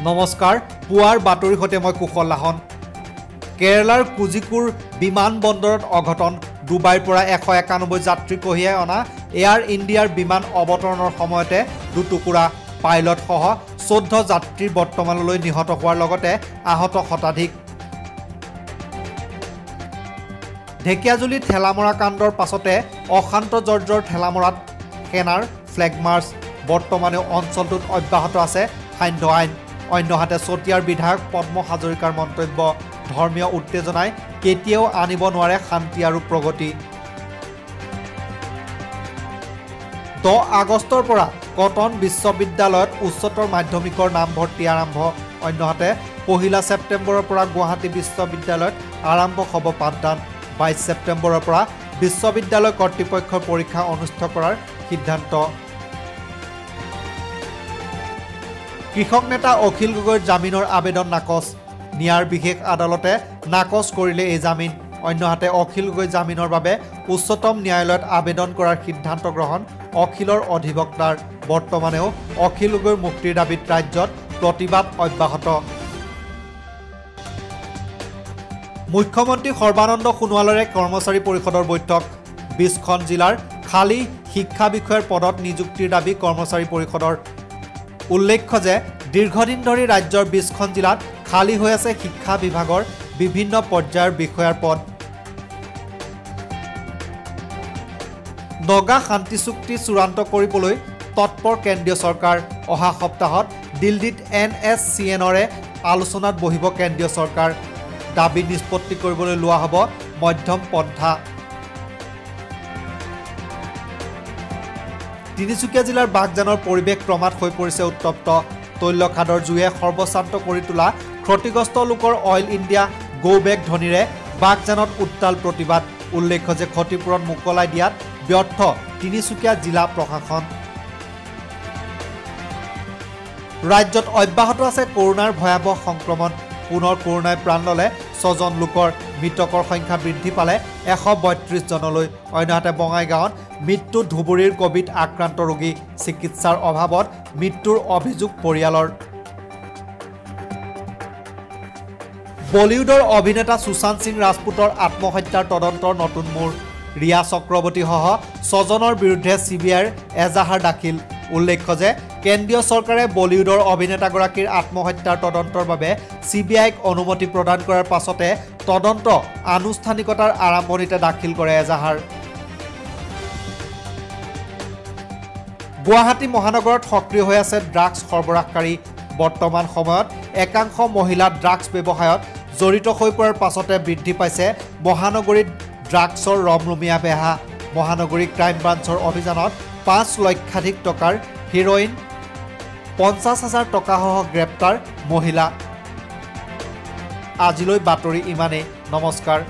নমস্কাৰ পুৱাৰ বাতৰি হতে মই কুশল লাহন কেৰালাৰ কুজিকুৰ বিমান বন্দৰত অঘটন ডুবাইৰ পৰা 191 যাত্ৰী কঢ়িয়াই অনা এয়াৰ ইণ্ডিয়াৰ বিমান অৱতৰণৰ সময়তে দুটুকুৰা পাইলট সহ 14 যাত্ৰীৰ বৰ্তমানলৈ নিহত হোৱাৰ লগতে আহত শতাধিক ঢেকিয়াজুলি ঠেলামৰা কাণ্ডৰ পাছতে অশান্ত জৰ্জৰ ঠেলামৰাত সেনাৰ ফ্লেগ মাৰ্চ বৰ্তমানে অঞ্চলটোত অব্যাহত আছে সান্ধ্য আইন অন্যহাতে চতিয়াৰ বিধায়ক পদ্ম হাজৰিকাৰ মন্তব্য ধৰ্মীয় উত্তেজনাই কেতিয়াও আনিব নোৱাৰে শান্তি আৰু প্ৰগতি 10 আগষ্টৰ পৰা কটন বিশ্ববিদ্যালয়ত উচ্চতৰ মাধ্যমিকৰ নামভৰ্তি আৰম্ভ অন্যহাতে 1 ছেপ্টেম্বৰৰ পৰা গুৱাহাটী বিশ্ববিদ্যালয়ত আৰম্ভ হ'ব পাঠদান 22 ছেপ্টেম্বৰৰ পৰা বিশ্ববিদ্যালয় কৰ্তৃপক্ষৰ পৰীক্ষা অনুষ্ঠিত কৰাৰ সিদ্ধান্ত কৃষক নেতা অখিল গগৈৰ জামিনৰ আবেদন নাকচ নিয়াৰ বিশেষ আদালতে নাকচ কৰিলে এই জামিন অন্যহাতে অখিল গগৈ জামিনৰ বাবে উচ্চতম ন্যায়ালয়ত আবেদন কৰাৰ সিদ্ধান্ত গ্ৰহণ অখিলৰ অধিবক্তাৰ বৰ্তমানেও অখিল গগৈৰ মুক্তিৰ দাবীত ৰাজ্যত প্ৰতিবাদ অব্যাহত মুখ্যমন্ত্ৰী সৰ্বানন্দ সোণোৱালৰে কৰ্মচাৰী পৰিষদৰ বৈঠক 20খন জিলাৰ খালী শিক্ষা বিষয়ৰ পদত নিযুক্তিৰ দাবী কৰ্মচাৰী পৰিষদৰ উল্লেখ্য যে দীৰ্ঘদিন ধৰি ৰাজ্যৰ 20খন জিলাত খালী হৈ আছে শিক্ষা বিভাগৰ বিভিন্ন পৰ্যায়ৰ বিষয়াৰ পদ নগা শান্তি চুক্তি চূড়ান্ত কৰিবলৈ তৎপৰ কেন্দ্ৰীয় চৰকাৰ অহা সপ্তাহত দিল্লীত NSCNৰে আলোচনাত বহিব কেন্দ্ৰীয় চৰকাৰ দাবী নিষ্পত্তি কৰিবলৈ লোৱা হ'ব মধ্যম পন্থা তিনিচুকীয়া জিলাৰ বাগজানৰ পৰিৱেশ ক্ৰমাৎ হৈ পৰিছে উত্তপ্ত তৈলখাদৰ জুয়ে সৰ্বশান্ত কৰি তোলা ক্ষতিগ্ৰস্ত লোকৰ অইল ইণ্ডিয়া গো বেক ধ্বনিৰে বাগজানত উত্তাল প্ৰতিবাদ উল্লেখ্য যে ক্ষতিপূৰণ মোকলাই দিয়াত ব্যৰ্থ তিনিচুকীয়া জিলা প্ৰশাসন ৰাজ্যত অব্যাহত আছে কৰোনাৰ ভয়াৱহ সংক্ৰমণ পুনৰ কৰোনাই প্ৰাণ ল'লে 6 জন লোকৰ মৃতকৰ সংখ্যা বৃদ্ধি পালে 132 জনলৈ অন্যহাতে বঙাইগাঁৱত মৃত্যু ধুবুৰীৰ কোভিড আক্ৰান্ত ৰোগী চিকিৎসাৰ অভাৱত মৃত্যুৰ অভিযোগ পৰিয়ালৰ বলিউডৰ অভিনেতা সুশান্ত সিং ৰাজপুতৰ আত্মহত্যাৰ তদন্তৰ নতুন মূৰ ৰিয়া চক্ৰৱৰ্তীসহ 6 জনৰ বিৰুদ্ধে CBIৰ এজাহাৰ দাখিল উল্লেখ্য যে কেন্দ্ৰীয় চৰকাৰে বলিউডৰ অভিনেতাগৰাকীৰ আত্মহত্যাৰ তদন্তৰ বাবে CBIক অনুমতি প্ৰদান কৰাৰ পাছতে তদন্ত আনুষ্ঠানিকতাৰ আৰম্ভণিতে দাখিল কৰে এজাহাৰ গুৱাহাটী মহানগৰত সক্ৰিয় হৈ আছে ড্ৰাগছ সৰবৰাহকাৰী বৰ্তমান সময়ত একাংশ মহিলা ড্ৰাগছ ব্যৱসায়ত জড়িত হৈ পৰাৰ পাছতে বৃদ্ধি পাইছে মহানগৰীত ড্ৰাগছৰ ৰমৰমীয়া বেহা মহানগৰী ক্ৰাইম ব্ৰাঞ্চৰ অভিযানত 5 লক্ষাধিক টকাৰ হিৰোইন 50,000 টকাসহ গ্ৰেপ্তাৰ মহিলা আজিলৈ বাতৰি ইমানেই নমস্কাৰ।